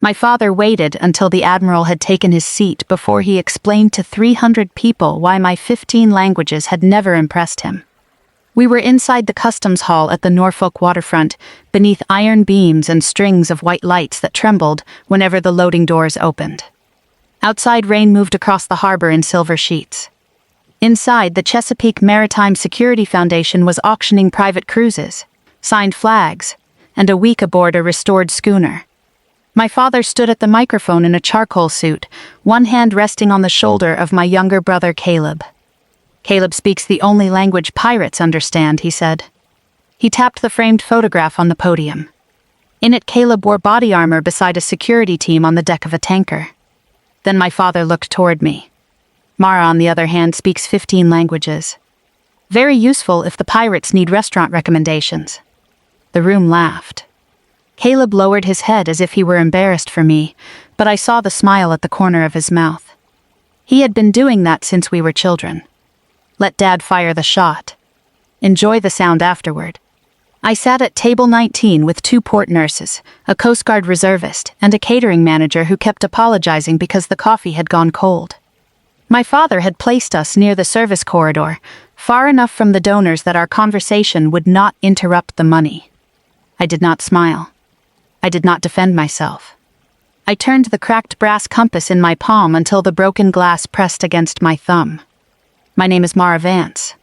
My father waited until the Admiral had taken his seat before he explained to 300 people why my 15 languages had never impressed him. We were inside the customs hall at the Norfolk waterfront, beneath iron beams and strings of white lights that trembled whenever the loading doors opened. Outside, rain moved across the harbor in silver sheets. Inside, the Chesapeake Maritime Security Foundation was auctioning private cruises, signed flags, and a week aboard a restored schooner. My father stood at the microphone in a charcoal suit, one hand resting on the shoulder of my younger brother Caleb. "Caleb speaks the only language pirates understand," he said. He tapped the framed photograph on the podium. In it, Caleb wore body armor beside a security team on the deck of a tanker. Then my father looked toward me. "Mara, on the other hand, speaks 15 languages. Very useful if the pirates need restaurant recommendations." The room laughed. Caleb lowered his head as if he were embarrassed for me, but I saw the smile at the corner of his mouth. He had been doing that since we were children. Let Dad fire the shot. Enjoy the sound afterward. I sat at table 19 with 2 port nurses, a Coast Guard reservist, and a catering manager who kept apologizing because the coffee had gone cold. My father had placed us near the service corridor, far enough from the donors that our conversation would not interrupt the money. I did not smile. I did not defend myself. I turned the cracked brass compass in my palm until the broken glass pressed against my thumb. "My name is Mara Vance."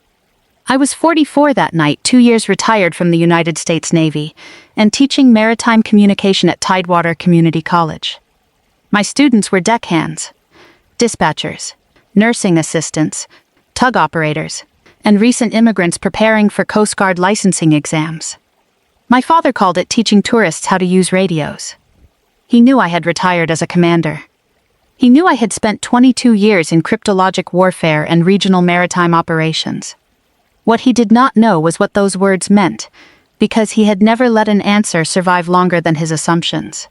I was 44 that night, 2 years retired from the United States Navy, and teaching maritime communication at Tidewater Community College. My students were deckhands, dispatchers, nursing assistants, tug operators, and recent immigrants preparing for Coast Guard licensing exams. My father called it teaching tourists how to use radios. He knew I had retired as a commander. He knew I had spent 22 years in cryptologic warfare and regional maritime operations. What he did not know was what those words meant, because he had never let an answer survive longer than his assumptions.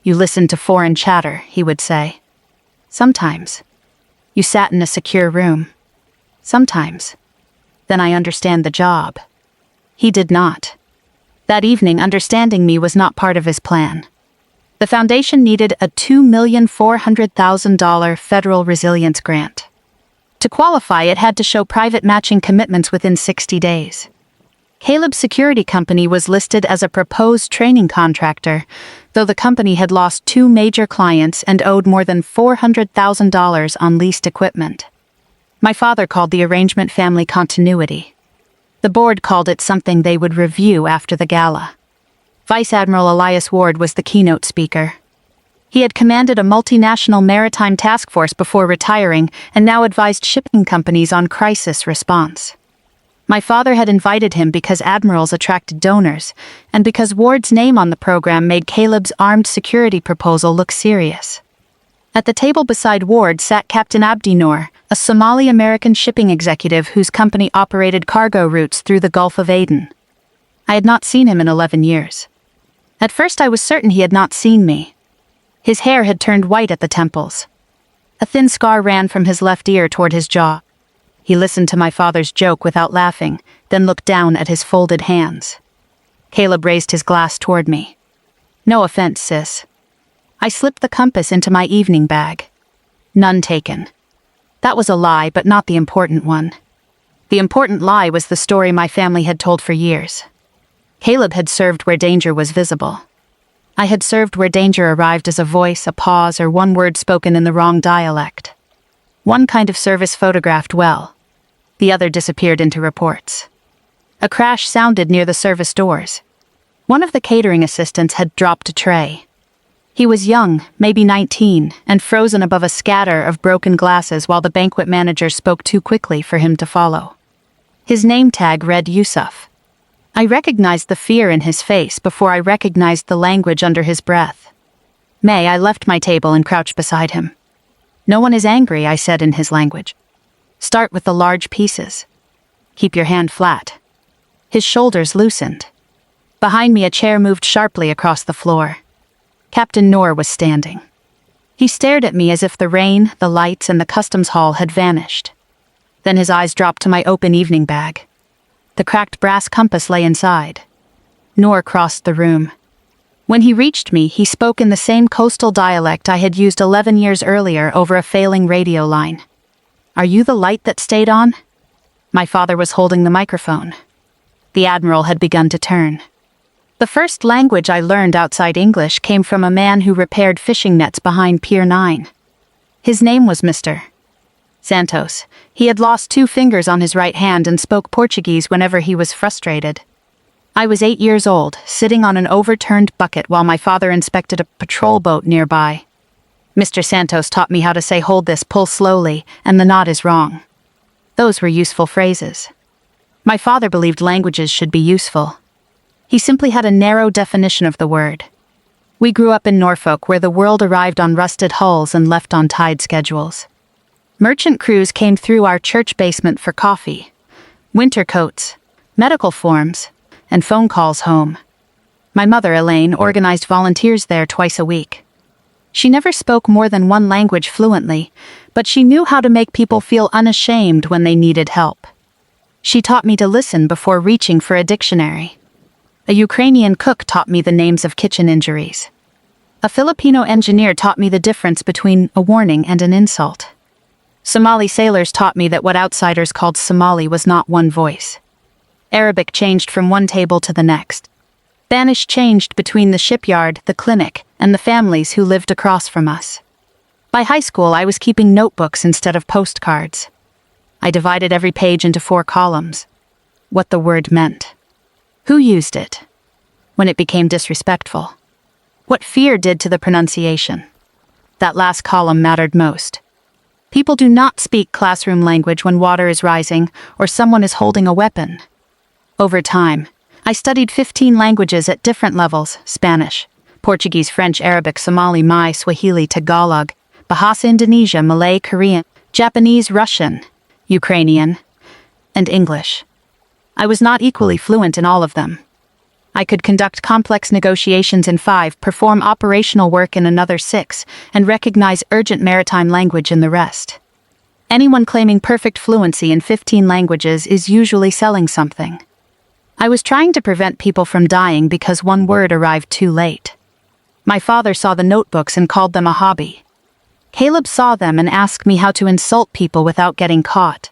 "You listened to foreign chatter," he would say. "Sometimes. You sat in a secure room. Sometimes. Then I understand the job." He did not. That evening, understanding me was not part of his plan. The foundation needed a $2,400,000 federal resilience grant. To qualify, it had to show private matching commitments within 60 days. Caleb's security company was listed as a proposed training contractor, though the company had lost 2 major clients and owed more than $400,000 on leased equipment. My father called the arrangement family continuity. The board called it something they would review after the gala. Vice Admiral Elias Ward was the keynote speaker. He had commanded a multinational maritime task force before retiring and now advised shipping companies on crisis response. My father had invited him because admirals attracted donors, and because Ward's name on the program made Caleb's armed security proposal look serious. At the table beside Ward sat Captain Abdi Noor, a Somali-American shipping executive whose company operated cargo routes through the Gulf of Aden. I had not seen him in 11 years. At first I was certain he had not seen me. His hair had turned white at the temples. A thin scar ran from his left ear toward his jaw. He listened to my father's joke without laughing, then looked down at his folded hands. Caleb raised his glass toward me. "No offense, sis." I slipped the compass into my evening bag. None taken. That was a lie, but not the important one. The important lie was the story my family had told for years. Caleb had served where danger was visible. I had served where danger arrived as a voice, a pause, or one word spoken in the wrong dialect. One kind of service photographed well. The other disappeared into reports. A crash sounded near the service doors. One of the catering assistants had dropped a tray. He was young, maybe 19, and frozen above a scatter of broken glasses while the banquet manager spoke too quickly for him to follow. His name tag read Yusuf. I recognized the fear in his face before I recognized the language under his breath. I left my table and crouched beside him. "No one is angry," I said in his language. "Start with the large pieces. Keep your hand flat." His shoulders loosened. Behind me, a chair moved sharply across the floor. Captain Noor was standing. He stared at me as if the rain, the lights, and the customs hall had vanished. Then his eyes dropped to my open evening bag. The cracked brass compass lay inside. Noor crossed the room. When he reached me, he spoke in the same coastal dialect I had used 11 years earlier over a failing radio line. "Are you the light that stayed on?" My father was holding the microphone. The Admiral had begun to turn. The first language I learned outside English came from a man who repaired fishing nets behind Pier 9. His name was Mr. Santos. He had lost 2 fingers on his right hand and spoke Portuguese whenever he was frustrated. I was 8 years old, sitting on an overturned bucket while my father inspected a patrol boat nearby. Mr. Santos taught me how to say "hold this, pull slowly," and "the knot is wrong." Those were useful phrases. My father believed languages should be useful. He simply had a narrow definition of the word. We grew up in Norfolk, where the world arrived on rusted hulls and left on tide schedules. Merchant crews came through our church basement for coffee, winter coats, medical forms, and phone calls home. My mother, Elaine, organized volunteers there twice a week. She never spoke more than 1 language fluently, but she knew how to make people feel unashamed when they needed help. She taught me to listen before reaching for a dictionary. A Ukrainian cook taught me the names of kitchen injuries. A Filipino engineer taught me the difference between a warning and an insult. Somali sailors taught me that what outsiders called Somali was not one voice. Arabic changed from one table to the next. Spanish changed between the shipyard, the clinic, and the families who lived across from us. By high school, I was keeping notebooks instead of postcards. I divided every page into 4 columns. What the word meant. Who used it? When it became disrespectful. What fear did to the pronunciation. That last column mattered most. People do not speak classroom language when water is rising or someone is holding a weapon. Over time, I studied 15 languages at different levels: Spanish, Portuguese, French, Arabic, Somali, Mai, Swahili, Tagalog, Bahasa Indonesia, Malay, Korean, Japanese, Russian, Ukrainian, and English. I was not equally fluent in all of them. I could conduct complex negotiations in 5, perform operational work in another 6, and recognize urgent maritime language in the rest. Anyone claiming perfect fluency in 15 languages is usually selling something. I was trying to prevent people from dying because 1 word arrived too late. My father saw the notebooks and called them a hobby. Caleb saw them and asked me how to insult people without getting caught.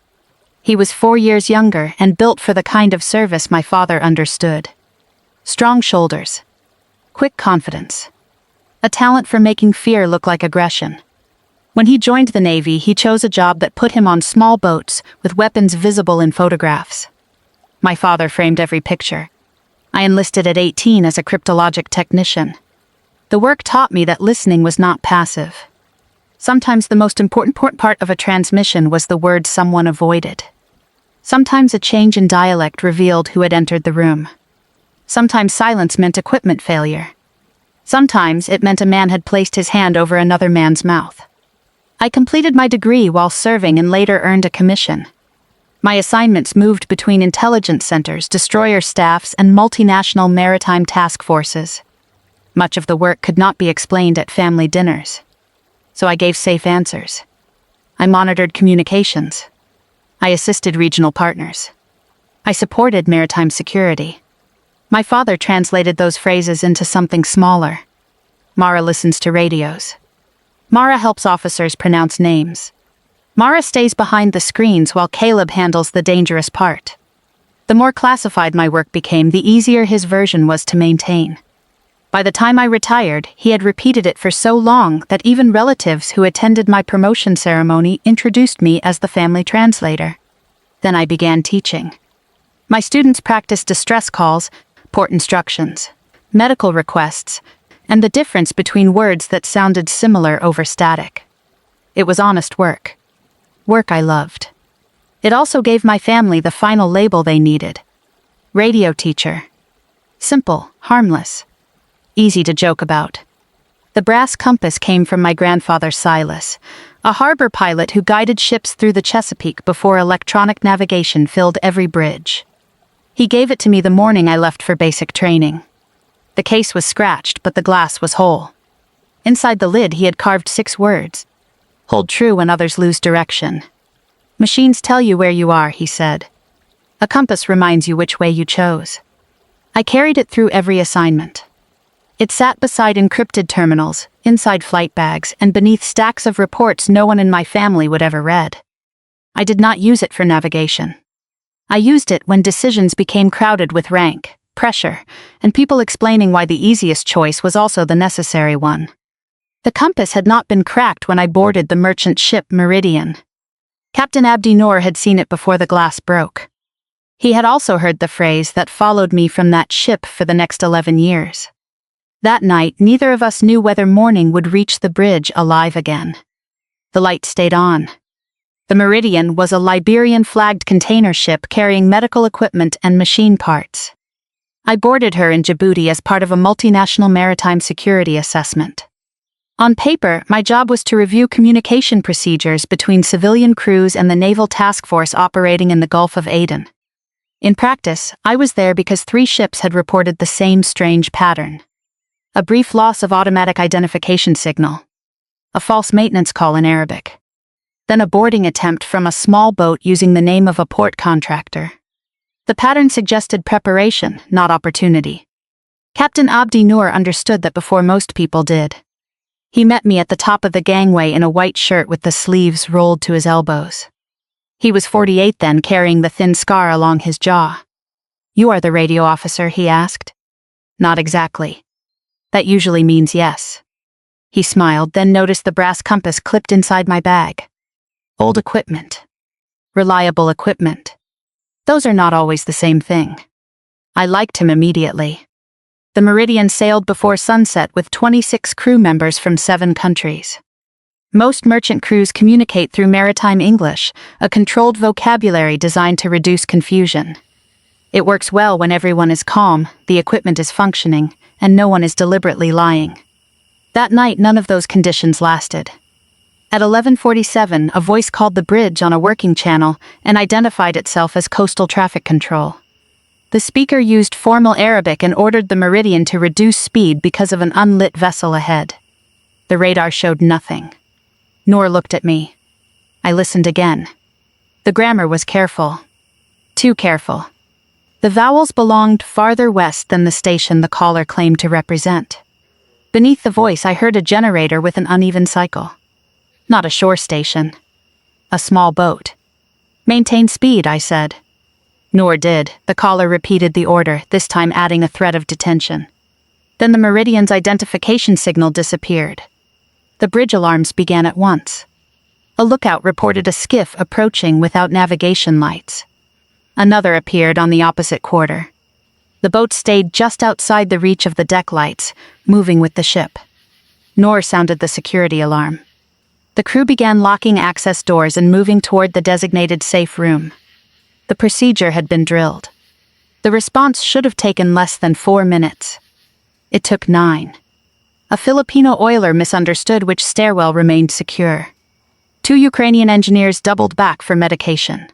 He was 4 years younger and built for the kind of service my father understood. Strong shoulders. Quick confidence. A talent for making fear look like aggression. When he joined the Navy, he chose a job that put him on small boats with weapons visible in photographs. My father framed every picture. I enlisted at 18 as a cryptologic technician. The work taught me that listening was not passive. Sometimes the most important part of a transmission was the word someone avoided. Sometimes a change in dialect revealed who had entered the room. Sometimes silence meant equipment failure. Sometimes it meant a man had placed his hand over another man's mouth. I completed my degree while serving and later earned a commission. My assignments moved between intelligence centers, destroyer staffs, and multinational maritime task forces. Much of the work could not be explained at family dinners. So I gave safe answers. I monitored communications. I assisted regional partners. I supported maritime security. My father translated those phrases into something smaller. Mara listens to radios. Mara helps officers pronounce names. Mara stays behind the screens while Caleb handles the dangerous part. The more classified my work became, the easier his version was to maintain. By the time I retired, he had repeated it for so long that even relatives who attended my promotion ceremony introduced me as the family translator. Then I began teaching. My students practiced distress calls, port instructions, medical requests, and the difference between words that sounded similar over static. It was honest work. Work I loved. It also gave my family the final label they needed. Radio teacher. Simple, harmless, easy to joke about. The brass compass came from my grandfather Silas, a harbor pilot who guided ships through the Chesapeake before electronic navigation filled every bridge. He gave it to me the morning I left for basic training. The case was scratched, but the glass was whole. Inside the lid he had carved 6 words. Hold true when others lose direction. Machines tell you where you are, he said. A compass reminds you which way you chose. I carried it through every assignment. It sat beside encrypted terminals, inside flight bags, and beneath stacks of reports no one in my family would ever read. I did not use it for navigation. I used it when decisions became crowded with rank, pressure, and people explaining why the easiest choice was also the necessary one. The compass had not been cracked when I boarded the merchant ship Meridian. Captain Abdi Noor had seen it before the glass broke. He had also heard the phrase that followed me from that ship for the next 11 years. That night, neither of us knew whether morning would reach the bridge alive again. The light stayed on. The Meridian was a Liberian-flagged container ship carrying medical equipment and machine parts. I boarded her in Djibouti as part of a multinational maritime security assessment. On paper, my job was to review communication procedures between civilian crews and the naval task force operating in the Gulf of Aden. In practice, I was there because 3 ships had reported the same strange pattern. A brief loss of automatic identification signal. A false maintenance call in Arabic. Then a boarding attempt from a small boat using the name of a port contractor. The pattern suggested preparation, not opportunity. Captain Abdi Noor understood that before most people did. He met me at the top of the gangway in a white shirt with the sleeves rolled to his elbows. He was 48 then, carrying the thin scar along his jaw. "You are the radio officer?" he asked. "Not exactly. That usually means yes." He smiled, then noticed the brass compass clipped inside my bag. Old equipment. Reliable equipment. Those are not always the same thing. I liked him immediately. The Meridian sailed before sunset with 26 crew members from 7 countries. Most merchant crews communicate through maritime English, a controlled vocabulary designed to reduce confusion. It works well when everyone is calm, the equipment is functioning, and no one is deliberately lying. That night, none of those conditions lasted. At 11:47, a voice called the bridge on a working channel and identified itself as coastal traffic control. The speaker used formal Arabic and ordered the Meridian to reduce speed because of an unlit vessel ahead. The radar showed nothing. Noor looked at me. I listened again. The grammar was careful. Too careful. The vowels belonged farther west than the station the caller claimed to represent. Beneath the voice, I heard a generator with an uneven cycle. Not a shore station. A small boat. "Maintain speed," I said. Noor did. The caller repeated the order, this time adding a threat of detention. Then the Meridian's identification signal disappeared. The bridge alarms began at once. A lookout reported a skiff approaching without navigation lights. Another appeared on the opposite quarter. The boat stayed just outside the reach of the deck lights, moving with the ship. Noor sounded the security alarm. The crew began locking access doors and moving toward the designated safe room. The procedure had been drilled. The response should have taken less than 4 minutes. It took 9. A Filipino oiler misunderstood which stairwell remained secure. 2 Ukrainian engineers doubled back for medication.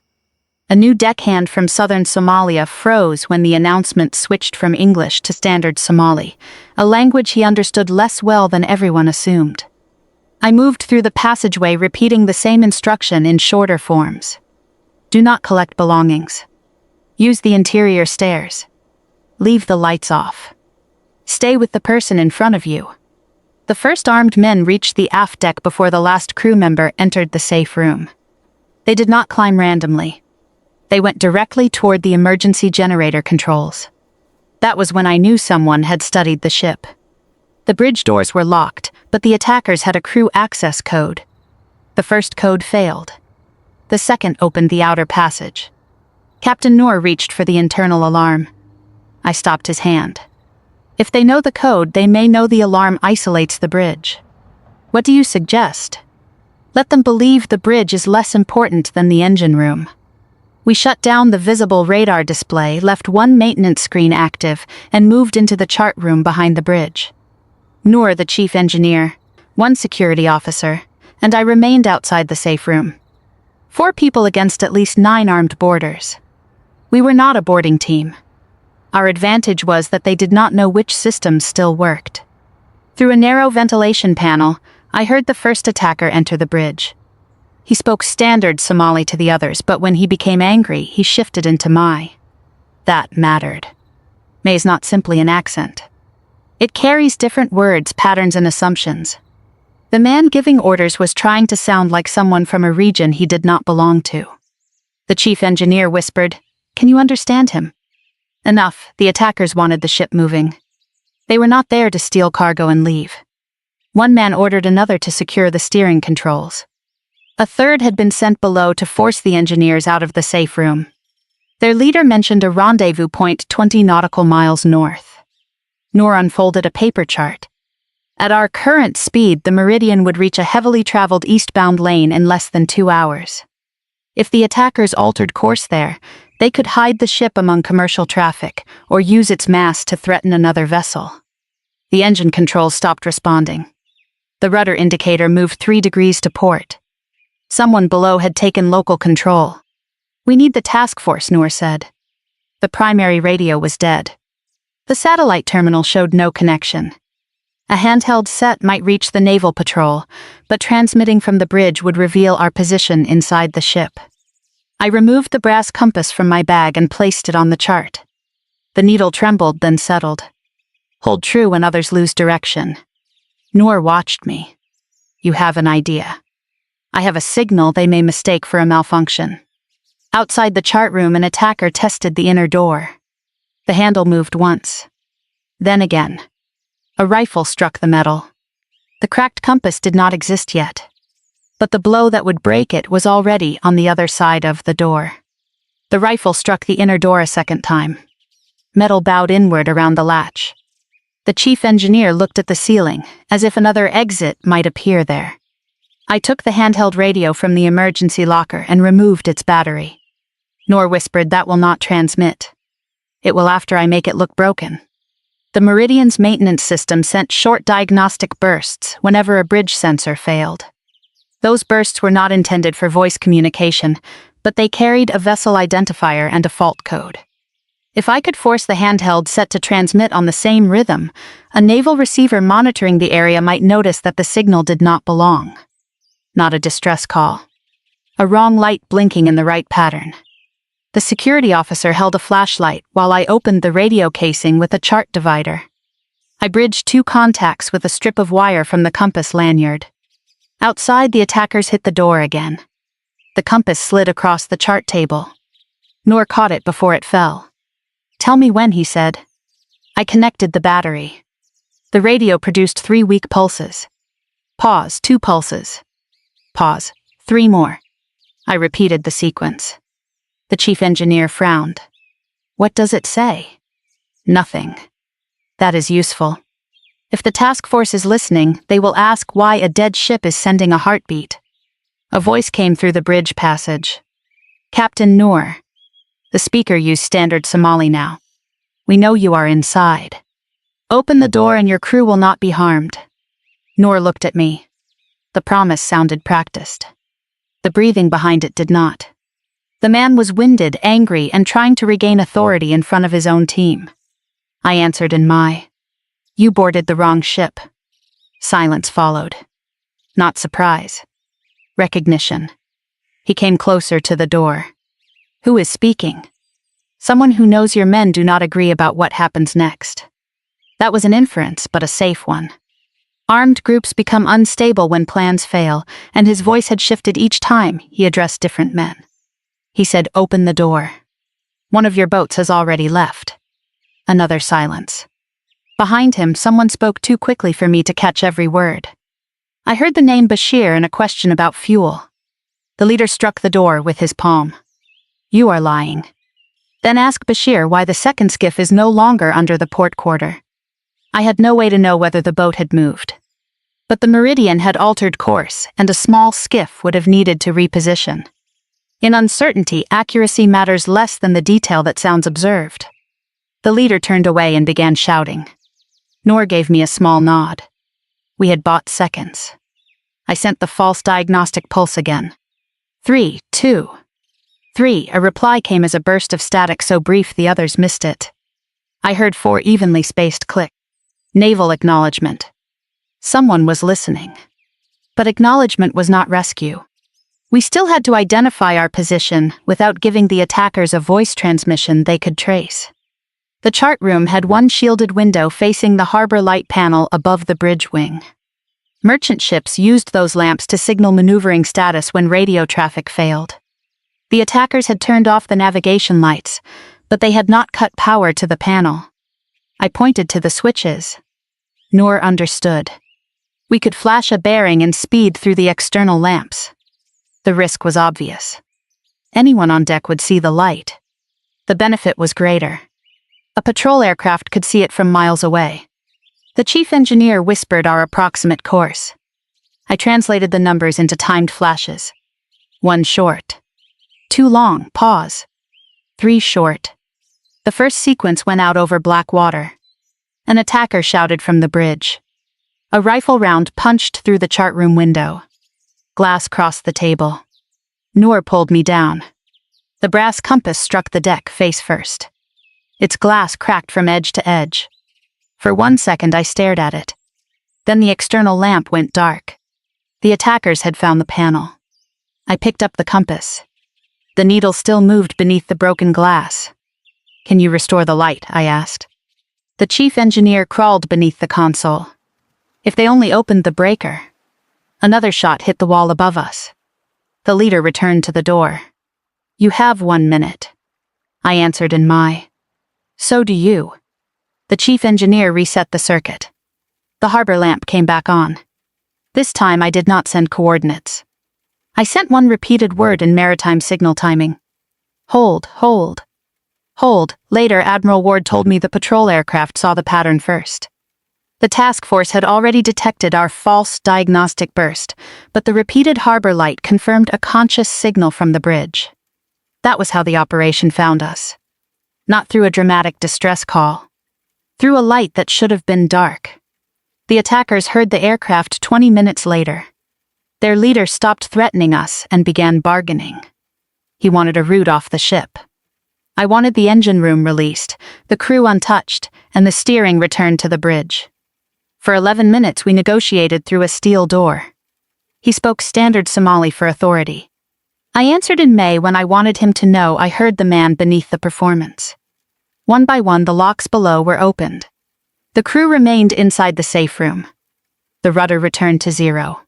A new deckhand from southern Somalia froze when the announcement switched from English to standard Somali, a language he understood less well than everyone assumed. I moved through the passageway repeating the same instruction in shorter forms. Do not collect belongings. Use the interior stairs. Leave the lights off. Stay with the person in front of you. The first armed men reached the aft deck before the last crew member entered the safe room. They did not climb randomly. They went directly toward the emergency generator controls. That was when I knew someone had studied the ship. The bridge doors were locked, but the attackers had a crew access code. The first code failed. The second opened the outer passage. Captain Noor reached for the internal alarm. I stopped his hand. If they know the code, they may know the alarm isolates the bridge. What do you suggest? Let them believe the bridge is less important than the engine room. We shut down the visible radar display, left one maintenance screen active, and moved into the chart room behind the bridge. Noor, the chief engineer, 1 security officer, and I remained outside the safe room. 4 people against at least 9 armed boarders. We were not a boarding team. Our advantage was that they did not know which systems still worked. Through a narrow ventilation panel, I heard the first attacker enter the bridge. He spoke standard Somali to the others, but when he became angry, he shifted into Mai. That mattered. Mai is not simply an accent. It carries different words, patterns, and assumptions. The man giving orders was trying to sound like someone from a region he did not belong to. The chief engineer whispered, "Can you understand him?" Enough, the attackers wanted the ship moving. They were not there to steal cargo and leave. One man ordered another to secure the steering controls. A third had been sent below to force the engineers out of the safe room. Their leader mentioned a rendezvous point 20 nautical miles north. Noor unfolded a paper chart. At our current speed, the Meridian would reach a heavily traveled eastbound lane in less than 2 hours. If the attackers altered course there, they could hide the ship among commercial traffic or use its mass to threaten another vessel. The engine controls stopped responding. The rudder indicator moved 3 degrees to port. Someone below had taken local control. "We need the task force," Noor said. The primary radio was dead. The satellite terminal showed no connection. A handheld set might reach the naval patrol, but transmitting from the bridge would reveal our position inside the ship. I removed the brass compass from my bag and placed it on the chart. The needle trembled, then settled. "Hold true when others lose direction." Noor watched me. "You have an idea." "I have a signal they may mistake for a malfunction." Outside the chart room, an attacker tested the inner door. The handle moved once. Then again. A rifle struck the metal. The cracked compass did not exist yet. But the blow that would break it was already on the other side of the door. The rifle struck the inner door a second time. Metal bowed inward around the latch. The chief engineer looked at the ceiling, as if another exit might appear there. I took the handheld radio from the emergency locker and removed its battery. Noor whispered, "That will not transmit." "It will after I make it look broken." The Meridian's maintenance system sent short diagnostic bursts whenever a bridge sensor failed. Those bursts were not intended for voice communication, but they carried a vessel identifier and a fault code. If I could force the handheld set to transmit on the same rhythm, a naval receiver monitoring the area might notice that the signal did not belong. Not a distress call. A wrong light blinking in the right pattern. The security officer held a flashlight while I opened the radio casing with a chart divider. I bridged 2 contacts with a strip of wire from the compass lanyard. Outside, the attackers hit the door again. The compass slid across the chart table. Noor caught it before it fell. "Tell me when," he said. I connected the battery. The radio produced 3 weak pulses. Pause, 2 pulses. Pause, 3 more. I repeated the sequence. The chief engineer frowned. "What does it say?" "Nothing." "That is useful. If the task force is listening, they will ask why a dead ship is sending a heartbeat." A voice came through the bridge passage. "Captain Noor." The speaker used standard Somali now. "We know you are inside. Open the door and your crew will not be harmed." Noor looked at me. The promise sounded practiced. The breathing behind it did not. The man was winded, angry, and trying to regain authority in front of his own team. I answered in my. "You boarded the wrong ship." Silence followed. Not surprise. Recognition. He came closer to the door. "Who is speaking?" "Someone who knows your men do not agree about what happens next." That was an inference, but a safe one. Armed groups become unstable when plans fail, and his voice had shifted each time he addressed different men. He said, "Open the door. One of your boats has already left." Another silence. Behind him, someone spoke too quickly for me to catch every word. I heard the name Bashir and a question about fuel. The leader struck the door with his palm. "You are lying." Then ask Bashir why the second skiff is no longer under the port quarter. I had no way to know whether the boat had moved. But the Meridian had altered course, and a small skiff would have needed to reposition. In uncertainty, accuracy matters less than the detail that sounds observed. The leader turned away and began shouting. Noor gave me a small nod. We had bought seconds. I sent the false diagnostic pulse again. 3, 2, 3. A reply came as a burst of static so brief the others missed it. I heard 4 evenly spaced clicks. Naval acknowledgement. Someone was listening. But acknowledgement was not rescue. We still had to identify our position without giving the attackers a voice transmission they could trace. The chart room had one shielded window facing the Harborlight panel above the bridge wing. Merchant ships used those lamps to signal maneuvering status when radio traffic failed. The attackers had turned off the navigation lights, but they had not cut power to the panel. I pointed to the switches. Noor understood. We could flash a bearing and speed through the external lamps. The risk was obvious. Anyone on deck would see the light. The benefit was greater. A patrol aircraft could see it from miles away. The chief engineer whispered our approximate course. I translated the numbers into timed flashes. 1 short. 2 long, pause. 3 short. The first sequence went out over black water. An attacker shouted from the bridge. A rifle round punched through the chart room window. Glass crossed the table. Noor pulled me down. The brass compass struck the deck face first. Its glass cracked from edge to edge. For 1 second I stared at it. Then the external lamp went dark. The attackers had found the panel. I picked up the compass. The needle still moved beneath the broken glass. "Can you restore the light?" I asked. The chief engineer crawled beneath the console. If they only opened the breaker. Another shot hit the wall above us. The leader returned to the door. "You have 1 minute." I answered in Mai. "So do you." The chief engineer reset the circuit. The harbor lamp came back on. This time I did not send coordinates. I sent one repeated word in maritime signal timing. "Hold, hold." "Hold." Later, Admiral Ward told me the patrol aircraft saw the pattern first. The task force had already detected our false diagnostic burst, but the repeated harbor light confirmed a conscious signal from the bridge. That was how the operation found us. Not through a dramatic distress call. Through a light that should have been dark. The attackers heard the aircraft 20 minutes later. Their leader stopped threatening us and began bargaining. He wanted a route off the ship. I wanted the engine room released, the crew untouched, and the steering returned to the bridge. For 11 minutes we negotiated through a steel door. He spoke standard Somali for authority. I answered in May when I wanted him to know I heard the man beneath the performance. One by one the locks below were opened. The crew remained inside the safe room. The rudder returned to 0.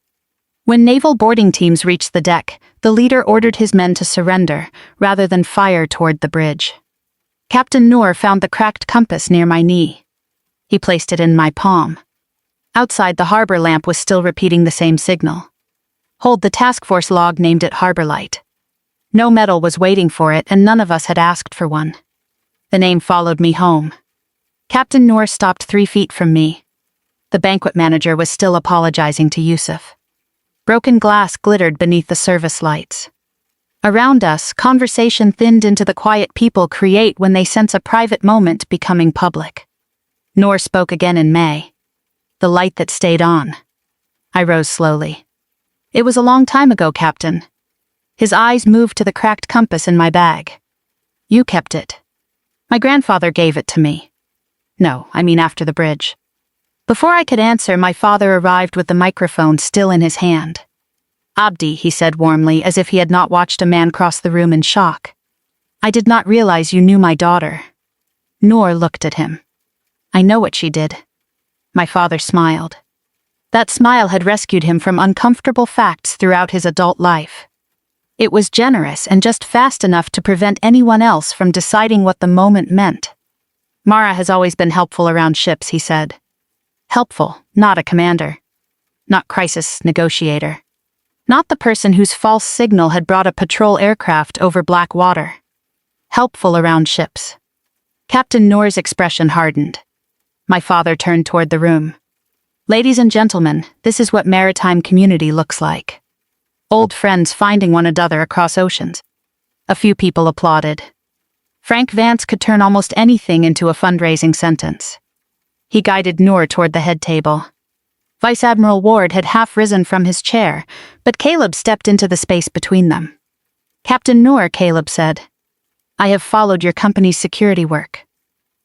When naval boarding teams reached the deck, the leader ordered his men to surrender, rather than fire toward the bridge. Captain Noor found the cracked compass near my knee. He placed it in my palm. Outside, the harbor lamp was still repeating the same signal. Hold. The task force log named it Harborlight. No medal was waiting for it, and none of us had asked for one. The name followed me home. Captain Noor stopped 3 feet from me. The banquet manager was still apologizing to Yusuf. Broken glass glittered beneath the service lights. Around us, conversation thinned into the quiet people create when they sense a private moment becoming public. Noor spoke again in May. The light that stayed on. I rose slowly. "It was a long time ago, Captain." His eyes moved to the cracked compass in my bag. "You kept it." "My grandfather gave it to me." "No, I mean after the bridge." Before I could answer, my father arrived with the microphone still in his hand. "Abdi," he said warmly, as if he had not watched a man cross the room in shock. "I did not realize you knew my daughter." Noor looked at him. "I know what she did." My father smiled. That smile had rescued him from uncomfortable facts throughout his adult life. It was generous and just fast enough to prevent anyone else from deciding what the moment meant. "Mara has always been helpful around ships," he said. Helpful, not a commander. Not crisis negotiator. Not the person whose false signal had brought a patrol aircraft over black water. Helpful around ships. Captain Noor's expression hardened. My father turned toward the room. "Ladies and gentlemen, this is what maritime community looks like. Old friends finding one another across oceans." A few people applauded. Frank Vance could turn almost anything into a fundraising sentence. He guided Noor toward the head table. Vice Admiral Ward had half risen from his chair, but Caleb stepped into the space between them. "Captain Noor," Caleb said, "I have followed your company's security work."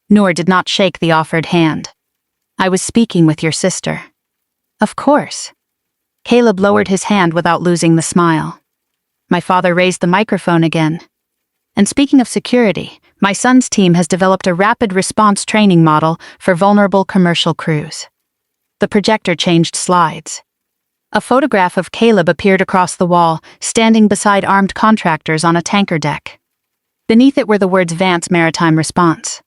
Noor did not shake the offered hand. "I was speaking with your sister." "Of course." Caleb lowered his hand without losing the smile. My father raised the microphone again. "And speaking of security, My son's team has developed a rapid response training model for vulnerable commercial crews. The projector changed slides. A photograph of Caleb appeared across the wall, standing beside armed contractors on a tanker deck. Beneath it were the words Vance Maritime Response.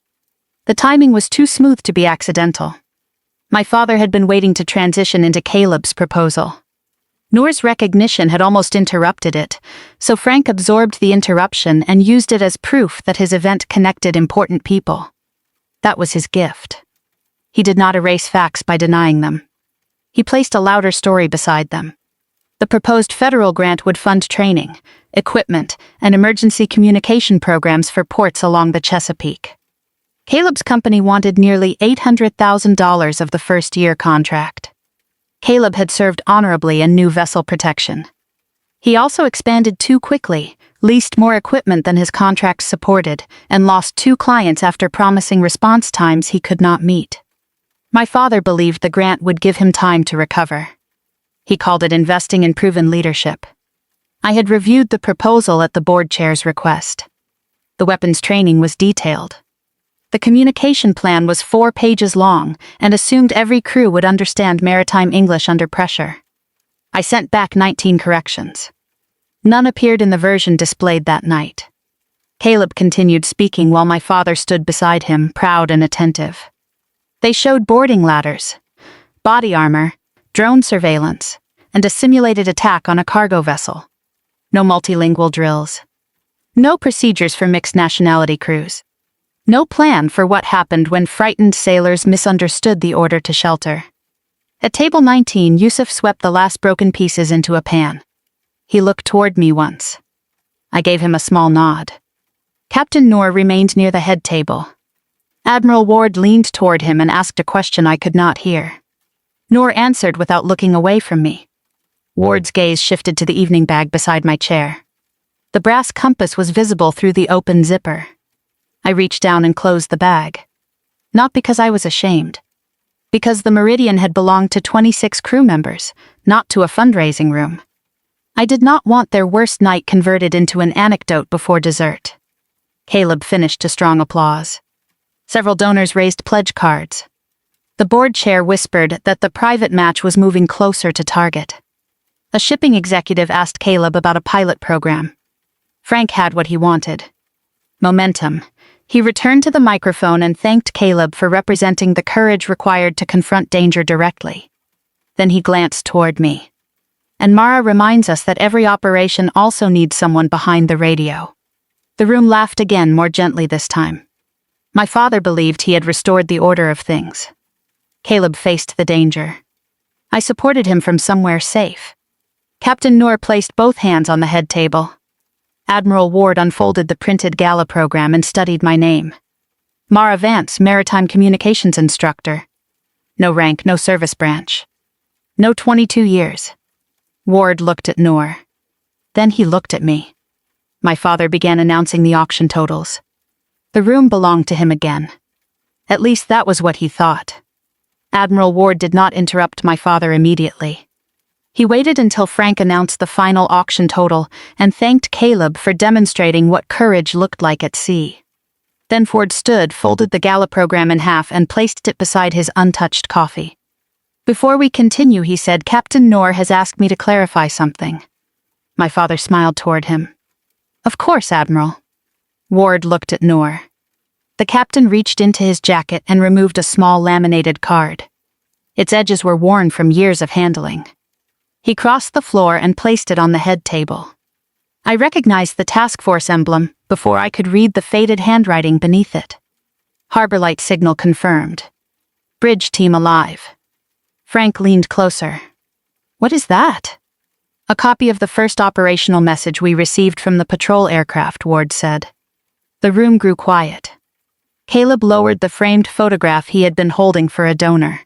The timing was too smooth to be accidental. My father had been waiting to transition into Caleb's proposal. Noor's recognition had almost interrupted it, so Frank absorbed the interruption and used it as proof that his event connected important people. That was his gift. He did not erase facts by denying them. He placed a louder story beside them. The proposed federal grant would fund training, equipment, and emergency communication programs for ports along the Chesapeake. Caleb's company wanted nearly $800,000 of the first-year contract. Caleb had served honorably and knew vessel protection. He also expanded too quickly, leased more equipment than his contracts supported, and lost 2 clients after promising response times he could not meet. My father believed the grant would give him time to recover. He called it investing in proven leadership. I had reviewed the proposal at the board chair's request. The weapons training was detailed. The communication plan was 4 pages long and assumed every crew would understand maritime English under pressure. I sent back 19 corrections. None appeared in the version displayed that night. Caleb continued speaking while my father stood beside him, proud and attentive. They showed boarding ladders, body armor, drone surveillance, and a simulated attack on a cargo vessel. No multilingual drills. No procedures for mixed nationality crews. No plan for what happened when frightened sailors misunderstood the order to shelter. At table 19, Yusuf swept the last broken pieces into a pan. He looked toward me once. I gave him a small nod. Captain Noor remained near the head table. Admiral Ward leaned toward him and asked a question I could not hear. Noor answered without looking away from me. Ward's gaze shifted to the evening bag beside my chair. The brass compass was visible through the open zipper. I reached down and closed the bag. Not because I was ashamed. Because the Meridian had belonged to 26 crew members, not to a fundraising room. I did not want their worst night converted into an anecdote before dessert. Caleb finished to strong applause. Several donors raised pledge cards. The board chair whispered that the private match was moving closer to target. A shipping executive asked Caleb about a pilot program. Frank had what he wanted. Momentum. He returned to the microphone and thanked Caleb for representing the courage required to confront danger directly. Then he glanced toward me. And Mara reminds us that every operation also needs someone behind the radio. The room laughed again, more gently this time. My father believed he had restored the order of things. Caleb faced the danger. I supported him from somewhere safe. Captain Noor placed both hands on the head table. Admiral Ward unfolded the printed gala program and studied my name. Mara Vance, Maritime Communications Instructor. No rank, no service branch. No 22 years. Ward looked at Noor. Then he looked at me. My father began announcing the auction totals. The room belonged to him again. At least that was what he thought. Admiral Ward did not interrupt my father immediately. He waited until Frank announced the final auction total and thanked Caleb for demonstrating what courage looked like at sea. Then Ford stood, folded the gala program in half and placed it beside his untouched coffee. Before we continue, he said, Captain Noor has asked me to clarify something. My father smiled toward him. Of course, Admiral. Ward looked at Noor. The captain reached into his jacket and removed a small laminated card. Its edges were worn from years of handling. He crossed the floor and placed it on the head table. I recognized the task force emblem before I could read the faded handwriting beneath it. Harborlight signal confirmed. Bridge team alive. Frank leaned closer. What is that? A copy of the first operational message we received from the patrol aircraft, Ward said. The room grew quiet. Caleb lowered the framed photograph he had been holding for a donor.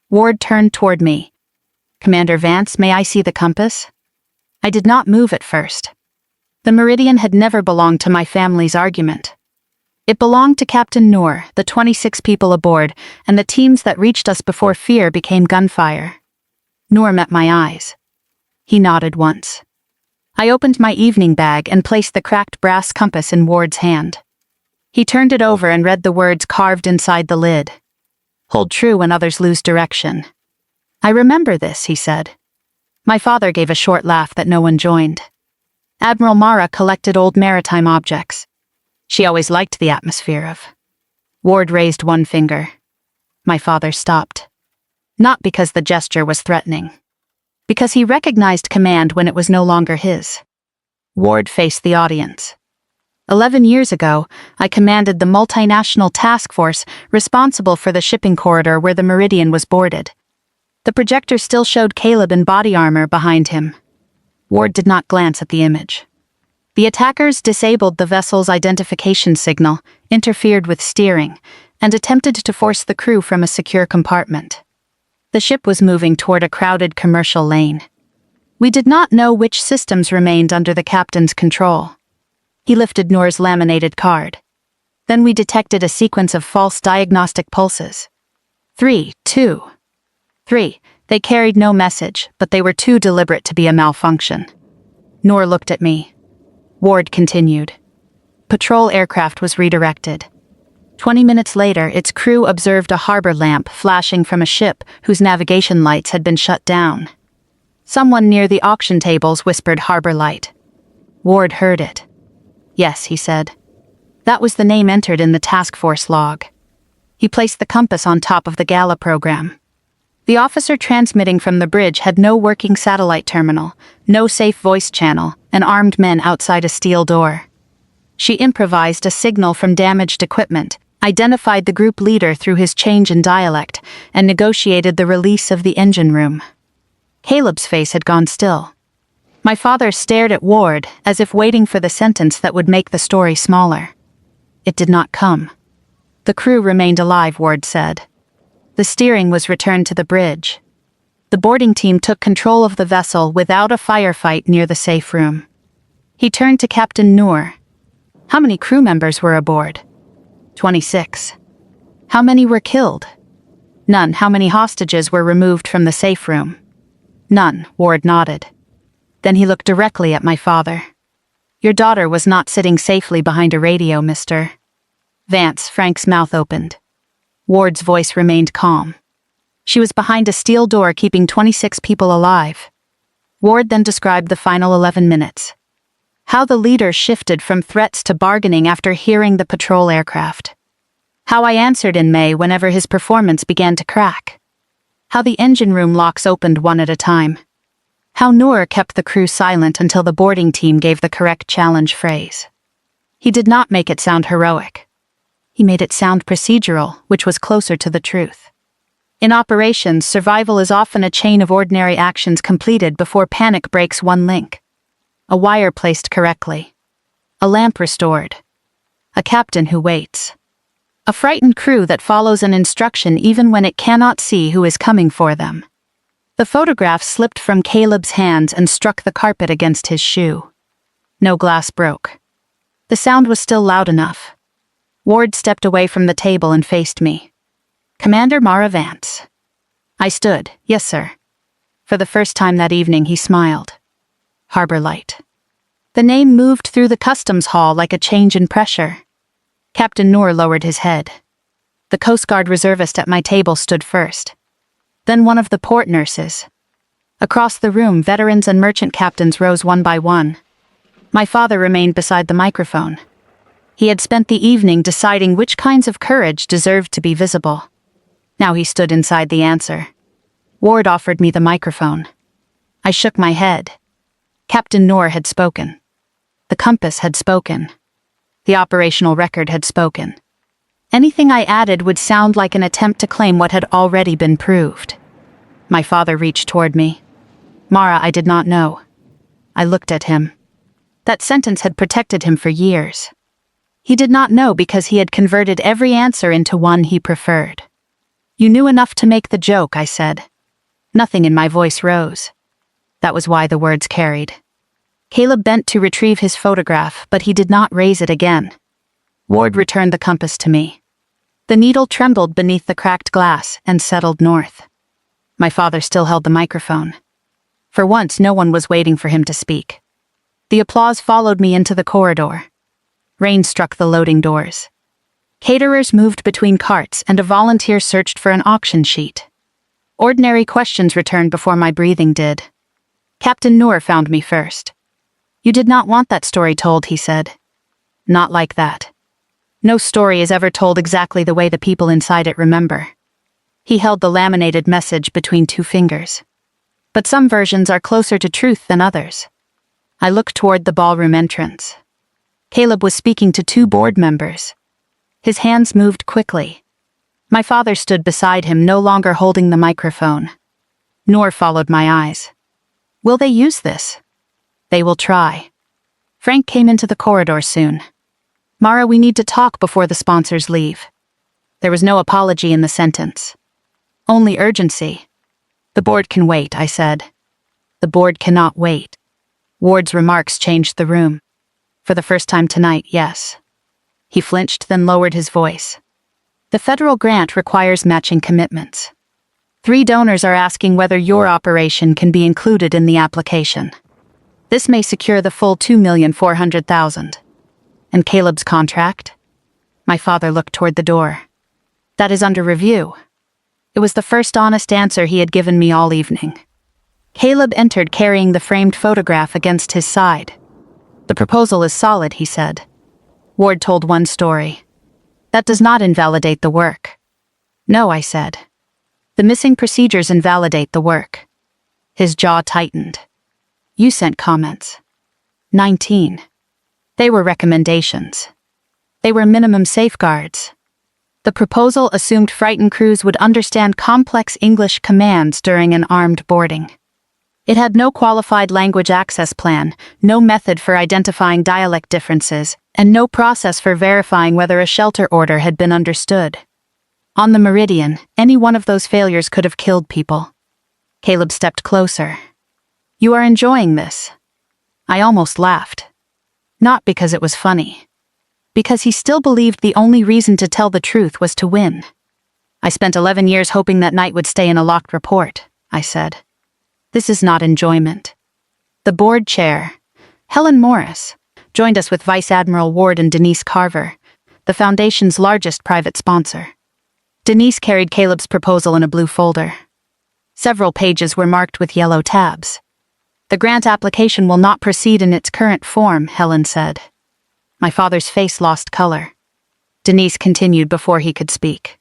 Ward turned toward me. Commander Vance, may I see the compass? I did not move at first. The Meridian had never belonged to my family's argument. It belonged to Captain Noor, the 26 people aboard, and the teams that reached us before fear became gunfire. Noor met my eyes. He nodded once. I opened my evening bag and placed the cracked brass compass in Ward's hand. He turned it over and read the words carved inside the lid. Hold true when others lose direction. I remember this, he said. My father gave a short laugh that no one joined. Admiral Mara collected old maritime objects. She always liked the atmosphere of. Ward raised one finger. My father stopped. Not because the gesture was threatening. Because he recognized command when it was no longer his. Ward faced the audience. 11 years ago, I commanded the multinational task force responsible for the shipping corridor where the Meridian was boarded. The projector still showed Caleb in body armor behind him. Ward did not glance at the image. The attackers disabled the vessel's identification signal, interfered with steering, and attempted to force the crew from a secure compartment. The ship was moving toward a crowded commercial lane. We did not know which systems remained under the captain's control. He lifted Noor's laminated card. Then we detected a sequence of false diagnostic pulses. 3, 2, 3. They carried no message, but they were too deliberate to be a malfunction. Noor looked at me. Ward continued. Patrol aircraft was redirected. 20 minutes later, its crew observed a harbor lamp flashing from a ship whose navigation lights had been shut down. Someone near the auction tables whispered Harborlight. Ward heard it. Yes, he said. That was the name entered in the task force log. He placed the compass on top of the gala program. The officer transmitting from the bridge had no working satellite terminal, no safe voice channel, and armed men outside a steel door. She improvised a signal from damaged equipment, identified the group leader through his change in dialect, and negotiated the release of the engine room. Caleb's face had gone still. My father stared at Ward as if waiting for the sentence that would make the story smaller. It did not come. The crew remained alive, Ward said. The steering was returned to the bridge. The boarding team took control of the vessel without a firefight near the safe room. He turned to Captain Noor. How many crew members were aboard? 26. How many were killed? None. How many hostages were removed from the safe room? None, Ward nodded. Then he looked directly at my father. Your daughter was not sitting safely behind a radio, Mr. Vance. Frank's mouth opened. Ward's voice remained calm. She was behind a steel door keeping 26 people alive. Ward then described the final 11 minutes. How the leader shifted from threats to bargaining after hearing the patrol aircraft. How I answered in May whenever his performance began to crack. How the engine room locks opened one at a time. How Noor kept the crew silent until the boarding team gave the correct challenge phrase. He did not make it sound heroic. He made it sound procedural, which was closer to the truth. In operations, survival is often a chain of ordinary actions completed before panic breaks one link. A wire placed correctly. A lamp restored. A captain who waits. A frightened crew that follows an instruction even when it cannot see who is coming for them. The photograph slipped from Caleb's hands and struck the carpet against his shoe. No glass broke. The sound was still loud enough. Ward stepped away from the table and faced me. Commander Mara Vance. I stood. Yes, sir. For the first time that evening, he smiled. Harborlight. The name moved through the customs hall like a change in pressure. Captain Noor lowered his head. The Coast Guard reservist at my table stood first. Then one of the port nurses. Across the room, veterans and merchant captains rose one by one. My father remained beside the microphone. He had spent the evening deciding which kinds of courage deserved to be visible. Now he stood inside the answer. Ward offered me the microphone. I shook my head. Captain Noor had spoken. The compass had spoken. The operational record had spoken. Anything I added would sound like an attempt to claim what had already been proved. My father reached toward me. Mara, I did not know. I looked at him. That sentence had protected him for years. He did not know because he had converted every answer into one he preferred. You knew enough to make the joke, I said. Nothing in my voice rose. That was why the words carried. Caleb bent to retrieve his photograph, but he did not raise it again. Ward returned the compass to me. The needle trembled beneath the cracked glass and settled north. My father still held the microphone. For once, no one was waiting for him to speak. The applause followed me into the corridor. Rain struck the loading doors. Caterers moved between carts and a volunteer searched for an auction sheet. Ordinary questions returned before my breathing did. Captain Noor found me first. "You did not want that story told," he said. "Not like that. No story is ever told exactly the way the people inside it remember." He held the laminated message between two fingers. "But some versions are closer to truth than others." I looked toward the ballroom entrance. Caleb was speaking to two board members. His hands moved quickly. My father stood beside him, no longer holding the microphone. Noor followed my eyes. "Will they use this?" "They will try." Frank came into the corridor soon. "Mara, we need to talk before the sponsors leave." There was no apology in the sentence. Only urgency. "The board can wait," I said. "The board cannot wait." Ward's remarks changed the room. "For the first time tonight, yes." He flinched, then lowered his voice. "The federal grant requires matching commitments. 3 donors are asking whether your operation can be included in the application. This may secure the full $2,400,000. "And Caleb's contract?" My father looked toward the door. "That is under review." It was the first honest answer he had given me all evening. Caleb entered carrying the framed photograph against his side. "The proposal is solid," he said. Ward told one story. "That does not invalidate the work." "No," I said. "The missing procedures invalidate the work." His jaw tightened. "You sent comments." 19. They were recommendations. They were minimum safeguards. The proposal assumed frightened crews would understand complex English commands during an armed boarding. It had no qualified language access plan, no method for identifying dialect differences, and no process for verifying whether a shelter order had been understood. On the Meridian, any one of those failures could have killed people. Caleb stepped closer. "You are enjoying this." I almost laughed. Not because it was funny. Because he still believed the only reason to tell the truth was to win. "I spent 11 years hoping that night would stay in a locked report," I said. "This is not enjoyment." The board chair, Helen Morris, joined us with Vice Admiral Ward and Denise Carver, the Foundation's largest private sponsor. Denise carried Caleb's proposal in a blue folder. Several pages were marked with yellow tabs. "The grant application will not proceed in its current form," Helen said. My father's face lost color. Denise continued before he could speak.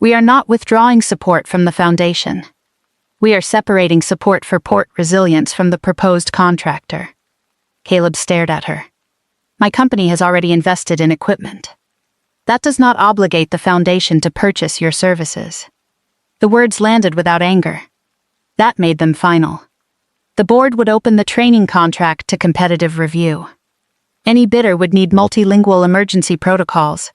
"We are not withdrawing support from the Foundation. We are separating support for port resilience from the proposed contractor." Caleb stared at her. "My company has already invested in equipment. That does not obligate the Foundation to purchase your services." The words landed without anger. That made them final. The board would open the training contract to competitive review. Any bidder would need multilingual emergency protocols,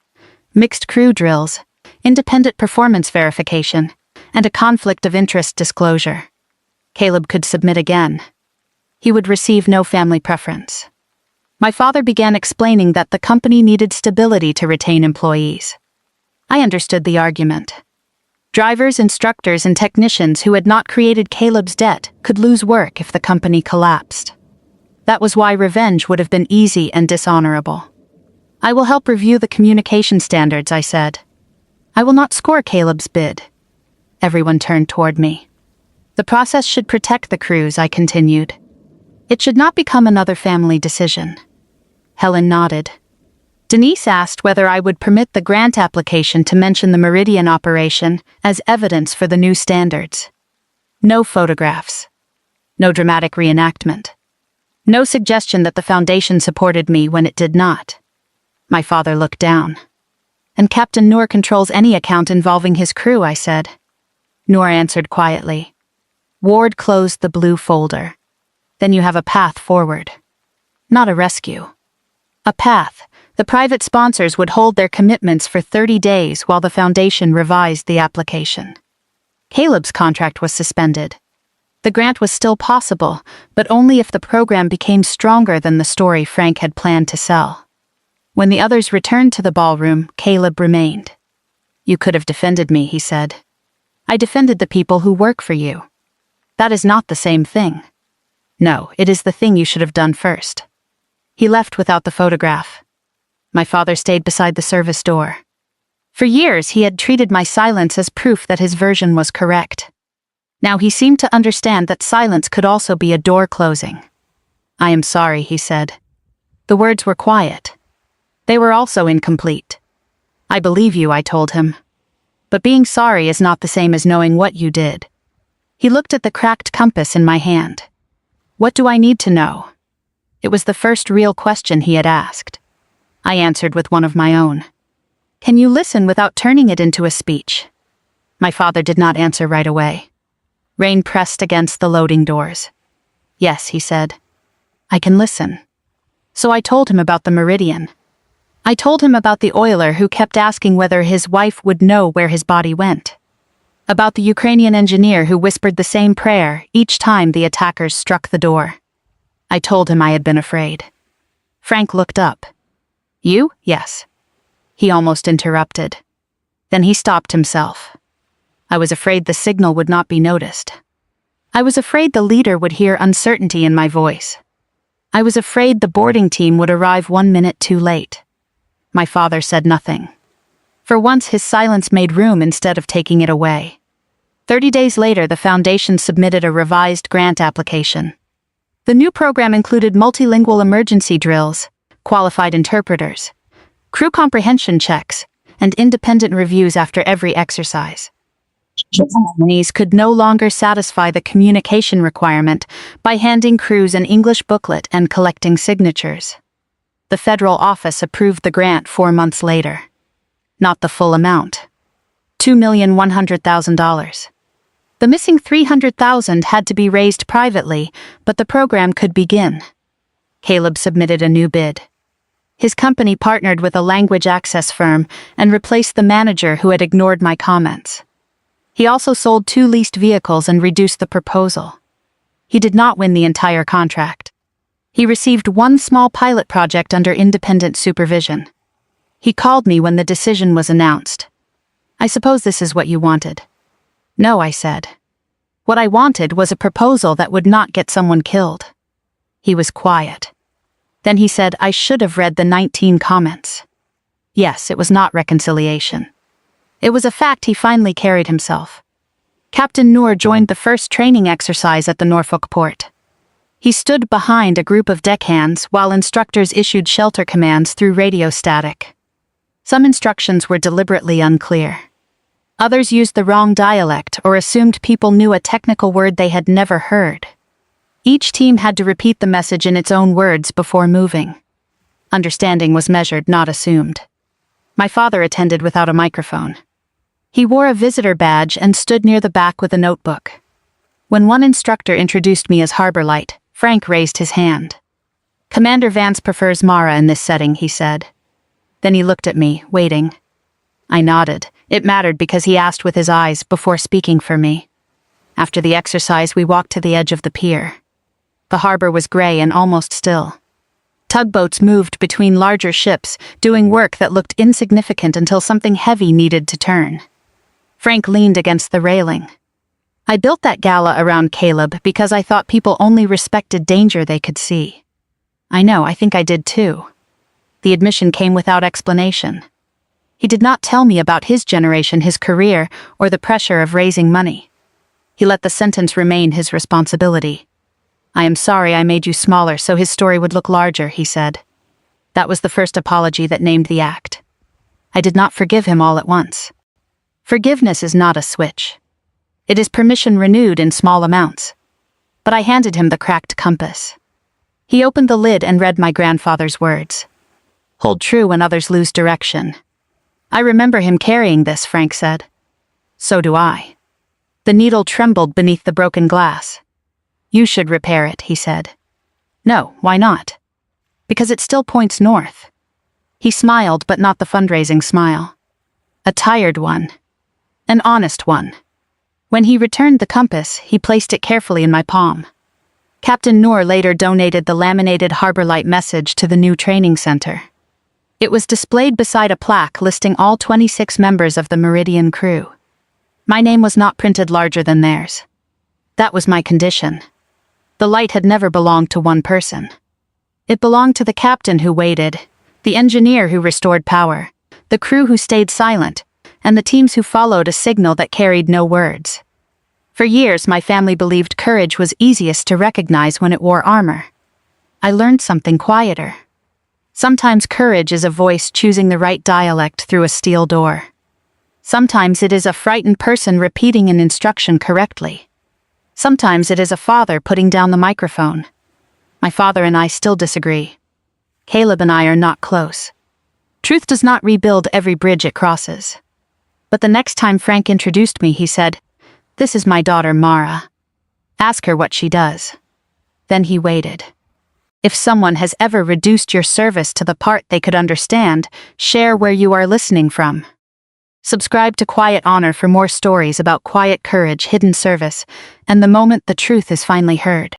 mixed crew drills, independent performance verification, and a conflict of interest disclosure. Caleb could submit again. He would receive no family preference. My father began explaining that the company needed stability to retain employees. I understood the argument. Drivers, instructors, and technicians who had not created Caleb's debt could lose work if the company collapsed. That was why revenge would have been easy and dishonorable. "I will help review the communication standards," I said. "I will not score Caleb's bid." Everyone turned toward me. "The process should protect the crews," I continued. "It should not become another family decision." Helen nodded. Denise asked whether I would permit the grant application to mention the Meridian operation as evidence for the new standards. No photographs. No dramatic reenactment. No suggestion that the Foundation supported me when it did not. My father looked down. "And Captain Noor controls any account involving his crew," I said. Noor answered quietly. Ward closed the blue folder. "Then you have a path forward. Not a rescue. A path. The private sponsors would hold their commitments for 30 days while the Foundation revised the application." Caleb's contract was suspended. The grant was still possible, but only if the program became stronger than the story Frank had planned to sell. When the others returned to the ballroom, Caleb remained. "You could have defended me," he said. "I defended the people who work for you." "That is not the same thing." "No, it is the thing you should have done first." He left without the photograph. My father stayed beside the service door. For years he had treated my silence as proof that his version was correct. Now he seemed to understand that silence could also be a door closing. "I am sorry," he said. The words were quiet. They were also incomplete. "I believe you," I told him. "But being sorry is not the same as knowing what you did." He looked at the cracked compass in my hand. "What do I need to know?" It was the first real question he had asked. I answered with one of my own. "Can you listen without turning it into a speech?" My father did not answer right away. Rain pressed against the loading doors. "Yes," he said. "I can listen." So I told him about the Meridian. I told him about the oiler who kept asking whether his wife would know where his body went. About the Ukrainian engineer who whispered the same prayer each time the attackers struck the door. I told him I had been afraid. Frank looked up. "You?" "Yes." He almost interrupted. Then he stopped himself. I was afraid the signal would not be noticed. I was afraid the leader would hear uncertainty in my voice. I was afraid the boarding team would arrive 1 minute too late. My father said nothing. For once his silence made room instead of taking it away. 30 days later, the foundation submitted a revised grant application. The new program included multilingual emergency drills, qualified interpreters, crew comprehension checks, and independent reviews after every exercise. Companies could no longer satisfy the communication requirement by handing crews an English booklet and collecting signatures. The federal office approved the grant 4 months later. Not the full amount. $2,100,000. The missing $300,000 had to be raised privately, but the program could begin. Caleb submitted a new bid. His company partnered with a language access firm and replaced the manager who had ignored my comments. He also sold 2 leased vehicles and reduced the proposal. He did not win the entire contract. He received 1 small pilot project under independent supervision. He called me when the decision was announced. "I suppose this is what you wanted." "No," I said. "What I wanted was a proposal that would not get someone killed." He was quiet. Then he said I should have read the 19 comments. Yes, it was not reconciliation. It was a fact he finally carried himself. Captain Noor joined the first training exercise at the Norfolk port. He stood behind a group of deckhands while instructors issued shelter commands through radio static. Some instructions were deliberately unclear. Others used the wrong dialect or assumed people knew a technical word they had never heard. Each team had to repeat the message in its own words before moving. Understanding was measured, not assumed. My father attended without a microphone. He wore a visitor badge and stood near the back with a notebook. When one instructor introduced me as Harborlight, Frank raised his hand. "Commander Vance prefers Mara in this setting," he said. Then he looked at me, waiting. I nodded. It mattered because he asked with his eyes before speaking for me. After the exercise, we walked to the edge of the pier. The harbor was gray and almost still. Tugboats moved between larger ships, doing work that looked insignificant until something heavy needed to turn. Frank leaned against the railing. I built that gala around Caleb because I thought people only respected danger they could see. I know, I think I did too. The admission came without explanation. He did not tell me about his generation, his career, or the pressure of raising money. He let the sentence remain his responsibility. "I am sorry I made you smaller so his story would look larger," he said. That was the first apology that named the act. I did not forgive him all at once. Forgiveness is not a switch. It is permission renewed in small amounts. But I handed him the cracked compass. He opened the lid and read my grandfather's words. "Hold true when others lose direction." "I remember him carrying this," Frank said. "So do I." The needle trembled beneath the broken glass. "You should repair it," he said. "No, why not?" "Because it still points north." He smiled, but not the fundraising smile. A tired one. An honest one. When he returned the compass, he placed it carefully in my palm. Captain Noor later donated the laminated Harborlight message to the new training center. It was displayed beside a plaque listing all 26 members of the Meridian crew. My name was not printed larger than theirs. That was my condition. The light had never belonged to one person. It belonged to the captain who waited, the engineer who restored power, the crew who stayed silent, and the teams who followed a signal that carried no words. For years, my family believed courage was easiest to recognize when it wore armor. I learned something quieter. Sometimes courage is a voice choosing the right dialect through a steel door. Sometimes it is a frightened person repeating an instruction correctly. Sometimes it is a father putting down the microphone. My father and I still disagree. Caleb and I are not close. Truth does not rebuild every bridge it crosses. But the next time Frank introduced me, he said, "This is my daughter Mara. Ask her what she does." Then he waited. If someone has ever reduced your service to the part they could understand, share where you are listening from. Subscribe to Quiet Honor for more stories about quiet courage, hidden service, and the moment the truth is finally heard.